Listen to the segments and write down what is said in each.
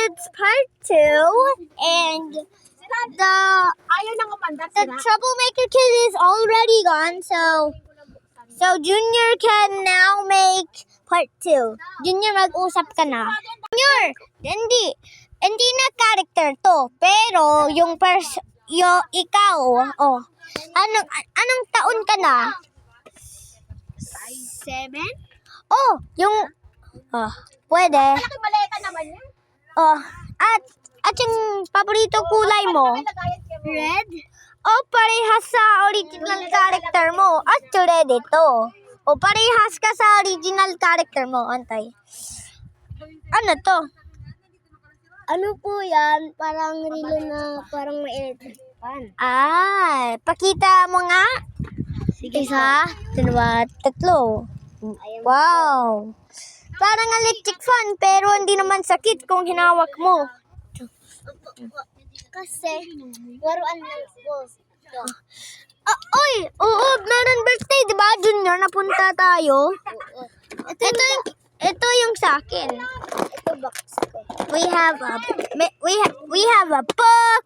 it's part 2, and the troublemaker kid is already gone, so Junior can now make part 2. Junior, mag-usap ka na. Junior, hindi na character to, pero yung ikaw, anong taon ka na? 7? Pwede. Malaki baleta naman yan. At yung paborito kulay mo? Red? Parehas sa original character mo. At red ito. Parehas ka sa original character mo. Antay. Ano to? Ano po yan? Parang rilo na parang may electric fan. Pakita mo nga. Sige. Isa, dalawa, tatlo. Wow. Parang electric fan, pero hindi naman sakit kung hinawak mo. Kasi, waruan lang po. Meron birthday, di ba, Junior? Napunta tayo. Ito yung sa akin. Ito box ko. We have a book.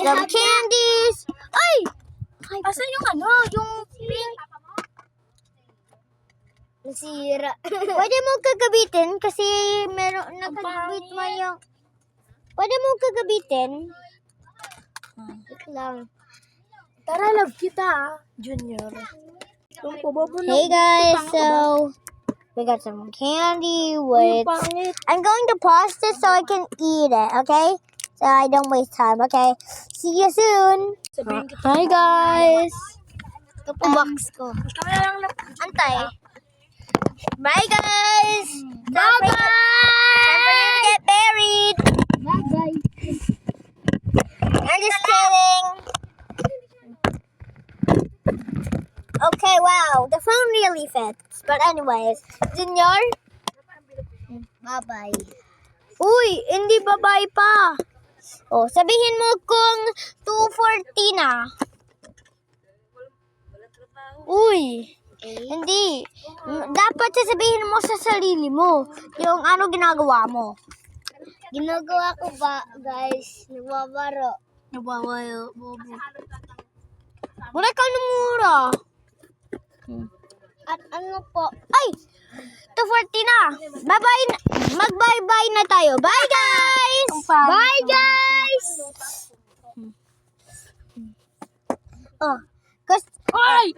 Some candies. Asan yung yung pink? Nasira. Pwede mo kagabitin kasi meron nakagabit mo yung... Pwede mo kagabitin. Wait lang. Tara, love kita, Junior. Hey guys, so we got some candy. Wait, I'm going to pause this so I can eat it, okay? So I don't waste time, okay? See you soon. Hi guys. Ito po box ko. Antay. Bye guys. Time for you to get buried. Bye-bye. I'm just kidding. Okay, wow, the phone really fits. But anyways, Junior? Bye-bye. Uy, hindi babay pa. Sabihin mo kung 2:40 na. Uy, hindi. Dapat sasabihin mo sa sarili mo yung ano ginagawa mo. Ginagawa ko ba, guys? Nagbabaro. Mura ka numura. At ano po? 2:40 na. Bye-bye. Mag-bye-bye na tayo. Bye, guys! Bye, guys! Ay!